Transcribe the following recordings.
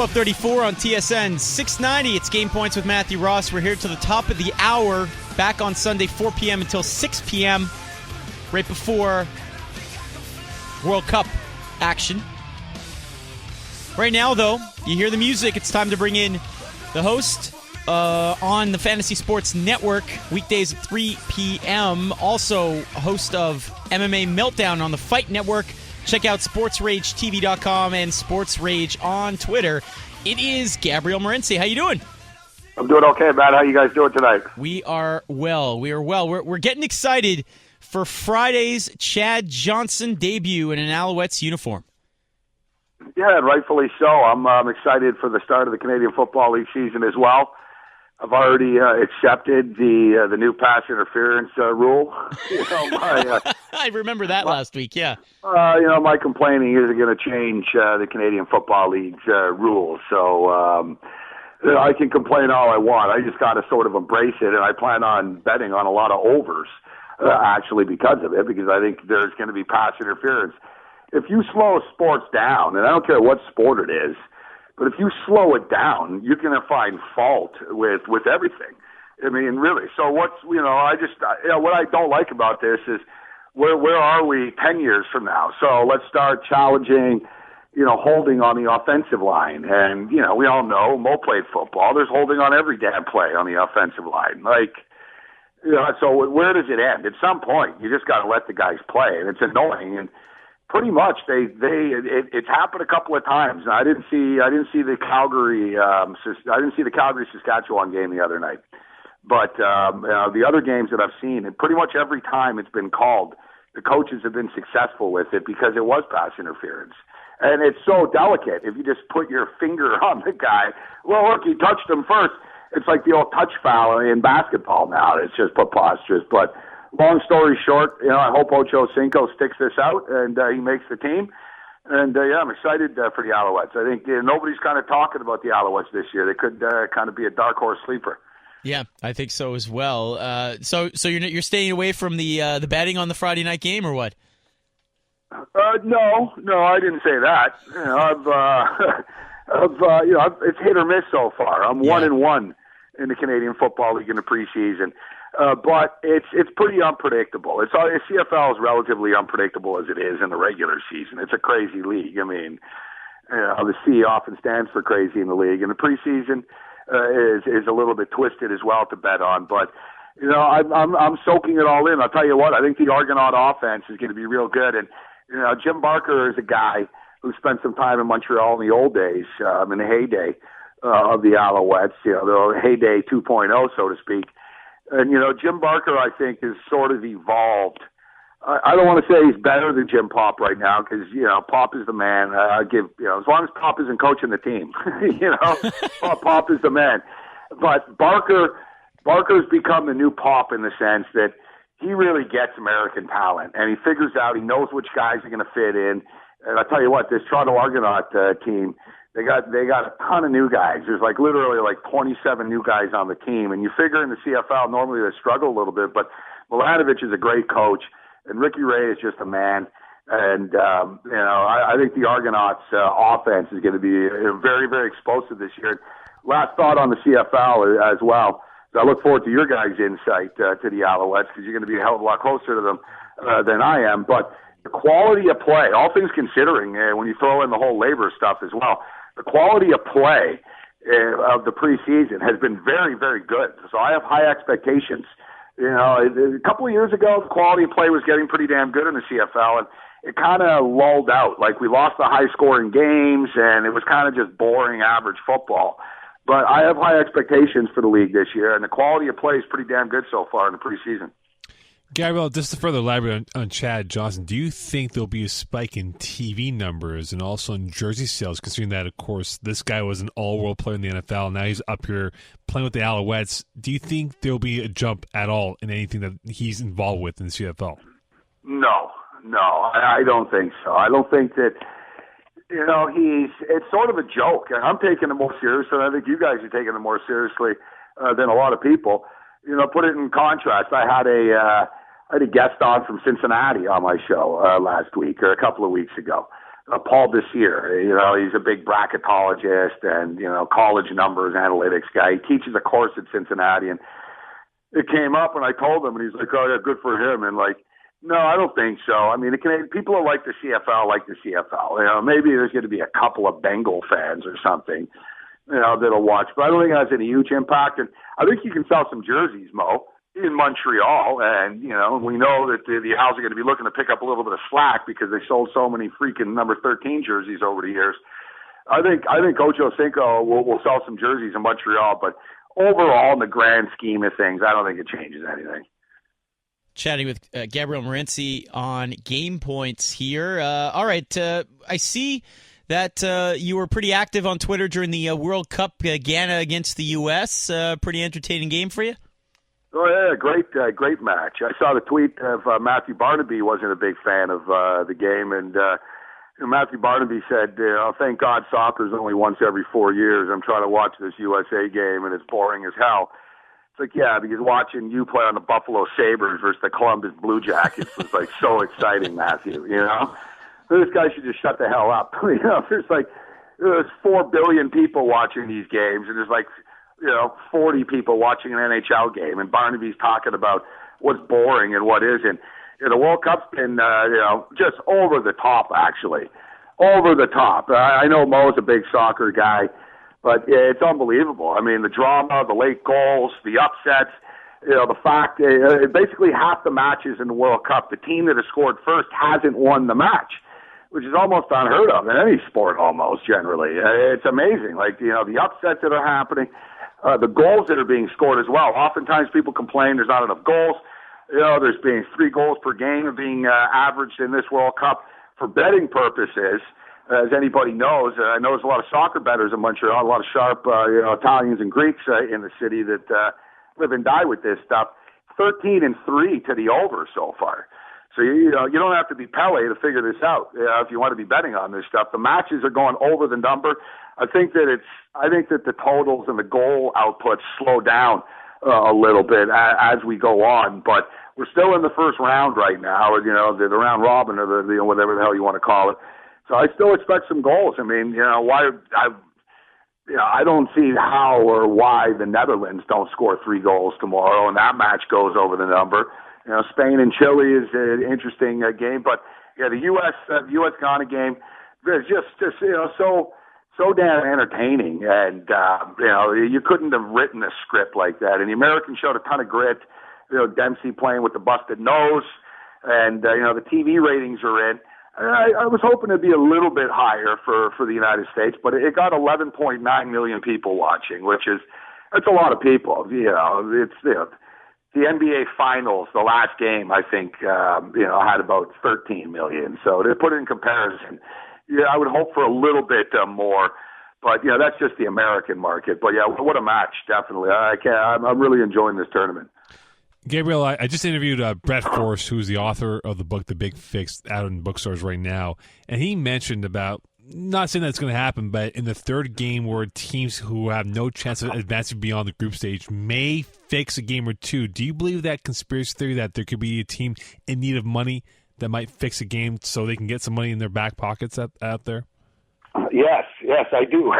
12:34 on TSN 690. It's Game Points with Matthew Ross. We're here till the top of the hour. Back on Sunday, 4 p.m. until 6 p.m. right before World Cup action. Right now, though, you hear the music. It's time to bring in the host on the Fantasy Sports Network, weekdays at 3 p.m. Also, a host of MMA Meltdown on the Fight Network. Check out SportsRageTV.com and Sports Rage on Twitter. It is Gabriel Morency. How you doing? I'm doing okay, Matt. How you guys doing tonight? We are well. We're getting excited for Friday's Chad Johnson debut in an Alouettes uniform. Yeah, rightfully so. I'm excited for the start of the Canadian Football League season as well. I've already accepted the new pass interference rule. I remember that last week, yeah. My complaining isn't going to change the Canadian Football League's rules. So I can complain all I want. I just got to sort of embrace it, and I plan on betting on a lot of overs, actually, because of it, because I think there's going to be pass interference. If you slow sports down, and I don't care what sport it is, but if you slow it down, you're going to find fault with everything. I mean, really. So what I don't like about this is where are we 10 years from now? So let's start challenging, holding on the offensive line. And, we all know, Mo played football. There's holding on every damn play on the offensive line. So where does it end? At some point, you just got to let the guys play, and it's annoying. And pretty much, it's happened a couple of times. I didn't see the Calgary Saskatchewan game the other night, but the other games that I've seen, and pretty much every time it's been called, the coaches have been successful with it because it was pass interference, and it's so delicate. If you just put your finger on the guy, well, look, he touched him first. It's like the old touch foul in basketball now. It's just preposterous, but. Long story short, I hope Ocho Cinco sticks this out and he makes the team. And, I'm excited for the Alouettes. I think nobody's kind of talking about the Alouettes this year. They could kind of be a dark horse sleeper. Yeah, I think so as well. So you're staying away from the betting on the Friday night game or what? No, I didn't say that. It's hit or miss so far. I'm 1-1 in the Canadian Football League in the preseason. But it's pretty unpredictable. CFL is relatively unpredictable as it is in the regular season. It's a crazy league. I mean, the C often stands for crazy in the league, and the preseason is a little bit twisted as well to bet on. But I'm soaking it all in. I'll tell you what, I think the Argonaut offense is going to be real good. And Jim Barker is a guy who spent some time in Montreal in the old days, in the heyday of the Alouettes, the heyday 2.0, so to speak. And, Jim Barker, I think, is sort of evolved. I don't want to say he's better than Jim Pop right now because, Pop is the man. As long as Pop isn't coaching the team, Pop is the man. But Barker's become the new Pop in the sense that he really gets American talent. And he figures out, he knows which guys are going to fit in. And I'll tell you what, this Toronto Argonaut team, They got a ton of new guys. There's literally 27 new guys on the team. And you figure in the CFL, normally they struggle a little bit, but Milanovic is a great coach, and Ricky Ray is just a man. And, I think the Argonauts offense is going to be very, very explosive this year. Last thought on the CFL as well. So I look forward to your guys' insight to the Alouettes because you're going to be a hell of a lot closer to them than I am. But the quality of play, all things considering, when you throw in the whole labor stuff as well, the quality of play of the preseason has been very, very good. So I have high expectations. A couple of years ago, the quality of play was getting pretty damn good in the CFL, and it kind of lulled out. We lost the high-scoring games, and it was kind of just boring, average football. But I have high expectations for the league this year, and the quality of play is pretty damn good so far in the preseason. Gabriel, just to further elaborate on Chad Johnson, do you think there'll be a spike in TV numbers and also in jersey sales, considering that, of course, this guy was an all-world player in the NFL, and now he's up here playing with the Alouettes? Do you think there'll be a jump at all in anything that he's involved with in the CFL? No, I don't think so. I don't think that, it's sort of a joke. I'm taking it more seriously, and I think you guys are taking it more seriously than a lot of people. Put it in contrast. I had a guest on from Cincinnati on my show last week or a couple of weeks ago. Paul Desir. You know, he's a big bracketologist and, you know, college numbers analytics guy. He teaches a course at Cincinnati, and it came up, and I told him, and he's like, "Oh yeah, good for him." And like, no, I don't think so. I mean, people who like the CFL like the CFL. You know, maybe there's going to be a couple of Bengal fans or something, you know, that'll watch, but I don't think it has any huge impact. And I think you can sell some jerseys, Mo, in Montreal, and, you know, we know that the Owls are going to be looking to pick up a little bit of slack because they sold so many freaking number 13 jerseys over the years. I think Ocho Cinco will sell some jerseys in Montreal, but overall, in the grand scheme of things, I don't think it changes anything. Chatting with Gabriel Morency on Game Points here. All right, I see that you were pretty active on Twitter during the World Cup, Ghana against the U.S. Pretty entertaining game for you? Oh, yeah, great match. I saw the tweet of Matthew Barnaby wasn't a big fan of the game, and Matthew Barnaby said, thank God soccer's only once every 4 years. I'm trying to watch this USA game, and it's boring as hell. It's like, yeah, because watching you play on the Buffalo Sabres versus the Columbus Blue Jackets was, like, so exciting, Matthew, you know? This guy should just shut the hell up. You know, there's 4 billion people watching these games, and there's, like, 40 people watching an NHL game, and Barnaby's talking about what's boring and what isn't. The World Cup's been, just over the top, actually. Over the top. I know Mo's a big soccer guy, but it's unbelievable. I mean, the drama, the late goals, the upsets, the fact basically half the matches in the World Cup, the team that has scored first hasn't won the match, which is almost unheard of in any sport almost, generally. It's amazing. Like, the upsets that are happening. The goals that are being scored as well. Oftentimes people complain there's not enough goals. There's being 3 goals per game being averaged in this World Cup for betting purposes. As anybody knows, I know there's a lot of soccer bettors in Montreal, a lot of sharp Italians and Greeks in the city that live and die with this stuff. 13-3 to the over so far. So you don't have to be Pele to figure this out if you want to be betting on this stuff. The matches are going over the number. I think that the totals and the goal outputs slow down a little bit as we go on, but we're still in the first round right now, the round robin or the whatever the hell you want to call it. So I still expect some goals. I mean, I don't see how or why the Netherlands don't score 3 goals tomorrow, and that match goes over the number. Spain and Chile is an interesting game, but the U.S. Ghana game is just so damn entertaining, and you couldn't have written a script like that. And the Americans showed a ton of grit. Dempsey playing with the busted nose, and the TV ratings are in. I was hoping to be a little bit higher for the United States, but it got 11.9 million people watching, that's a lot of people. It's the NBA Finals, the last game, I think, had about 13 million. So to put it in comparison, I would hope for a little bit more. But, that's just the American market. But, what a match, definitely. I'm really enjoying this tournament. Gabriel, I just interviewed Brett Forrest, who's the author of the book The Big Fix, out in bookstores right now. And he mentioned about, not saying that's going to happen, but in the third game where teams who have no chance of advancing beyond the group stage may fix a game or two. Do you believe that conspiracy theory that there could be a team in need of money that might fix a game so they can get some money in their back pockets out there? Yes, I do.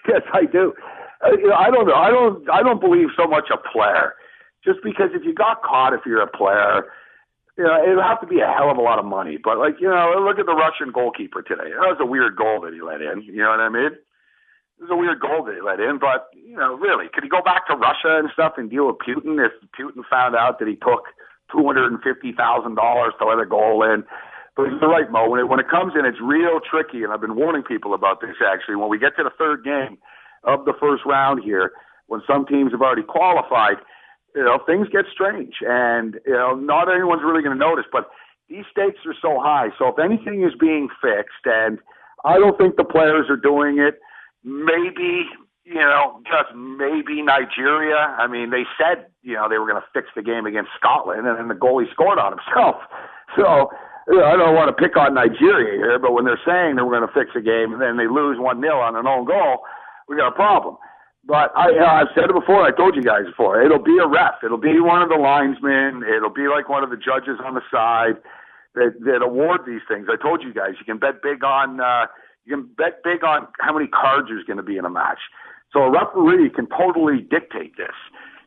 Yes, I do. I don't know. I don't believe so much a player. Just because if you got caught, if you're a player, it'll have to be a hell of a lot of money. But, look at the Russian goalkeeper today. That was a weird goal that he let in. You know what I mean? It was a weird goal that he let in. But, really, could he go back to Russia and stuff and deal with Putin if Putin found out that he took $250,000 to let a goal in? But you're right, Mo. When it comes in, it's real tricky, and I've been warning people about this, actually. When we get to the third game of the first round here, when some teams have already qualified, things get strange, and, not anyone's really going to notice, but these stakes are so high. So if anything is being fixed, and I don't think the players are doing it, maybe, just maybe Nigeria. I mean, they said, they were going to fix the game against Scotland, and then the goalie scored on himself. So I don't want to pick on Nigeria here, but when they're saying they were going to fix a game and then they lose 1-0 on an own goal, we got a problem. But I've said it before. I told you guys before. It'll be a ref. It'll be one of the linesmen. It'll be like one of the judges on the side. that award these things. I told you guys, you can bet big on how many cards there's going to be in a match. So a referee can totally dictate this.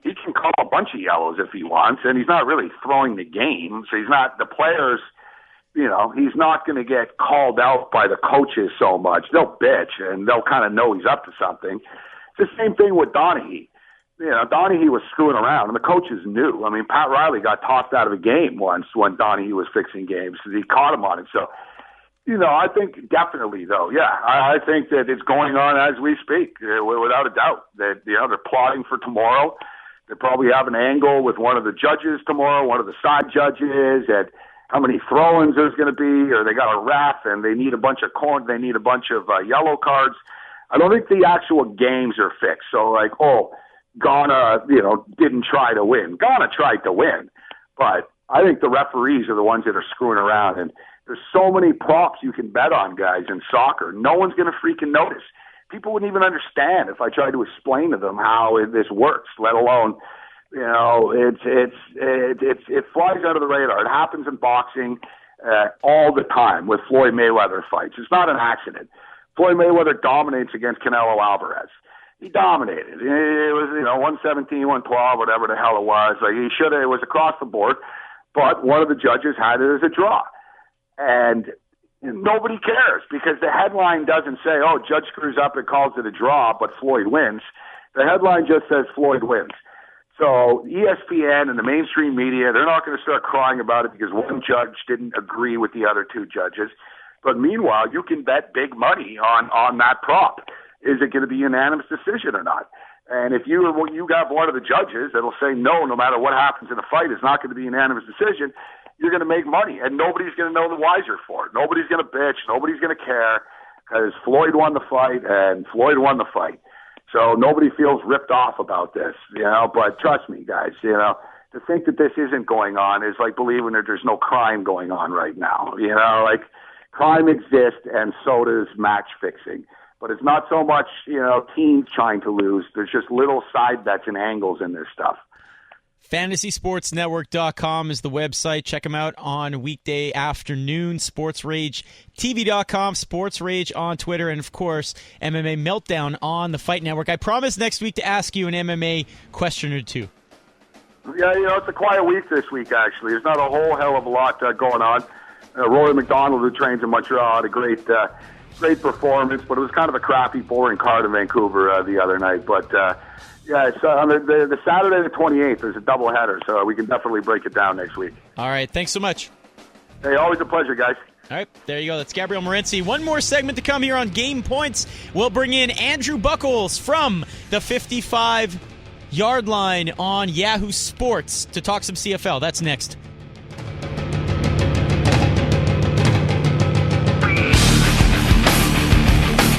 He can call a bunch of yellows if he wants, and he's not really throwing the game. So he's not the players. He's not going to get called out by the coaches so much. They'll bitch, and they'll kind of know he's up to something. It's the same thing with Donaghy. Donaghy was screwing around, and the coaches knew. I mean, Pat Riley got tossed out of a game once when Donaghy was fixing games because he caught him on it. So, I think definitely, though, I think that it's going on as we speak, without a doubt. That they're plotting for tomorrow. They probably have an angle with one of the judges tomorrow, one of the side judges, and how many throw-ins there's going to be, or they got a ref and they need a bunch of yellow cards. I don't think the actual games are fixed. So Ghana, didn't try to win. Ghana tried to win, but I think the referees are the ones that are screwing around. And there's so many props you can bet on, guys, in soccer. No one's going to freaking notice. People wouldn't even understand if I tried to explain to them how this works, let alone, it flies under the radar. It happens in boxing all the time with Floyd Mayweather fights. It's not an accident. Floyd Mayweather dominates against Canelo Alvarez. He dominated. It was, 117, 112, whatever the hell it was. It was across the board, but one of the judges had it as a draw. And nobody cares because the headline doesn't say, judge screws up and calls it a draw, but Floyd wins. The headline just says Floyd wins. So ESPN and the mainstream media, they're not going to start crying about it because one judge didn't agree with the other two judges. But meanwhile, you can bet big money on that prop. Is it going to be a unanimous decision or not? And if you got one of the judges that'll say no matter what happens in the fight, it's not going to be a unanimous decision, you're going to make money, and nobody's going to know the wiser for it. Nobody's going to bitch. Nobody's going to care because Floyd won the fight, and Floyd won the fight. So nobody feels ripped off about this, But trust me, guys, to think that this isn't going on is like believing that there's no crime going on right now. Crime exists, and so does match fixing. But it's not so much, teams trying to lose. There's just little side bets and angles in this stuff. FantasySportsNetwork.com is the website. Check them out on weekday afternoon. SportsRageTV.com, Sports Rage on Twitter, and, of course, MMA Meltdown on the Fight Network. I promise next week to ask you an MMA question or two. Yeah, it's a quiet week this week, actually. There's not a whole hell of a lot going on. Rory McDonald, who trains in Montreal, had a great performance, but it was kind of a crappy, boring card in Vancouver the other night. But, it's on the Saturday the 28th. There's a doubleheader, so we can definitely break it down next week. All right, thanks so much. Hey, always a pleasure, guys. All right, there you go. That's Gabriel Morency. One more segment to come here on Game Points. We'll bring in Andrew Buckles from the 55-yard line on Yahoo Sports to talk some CFL. That's next.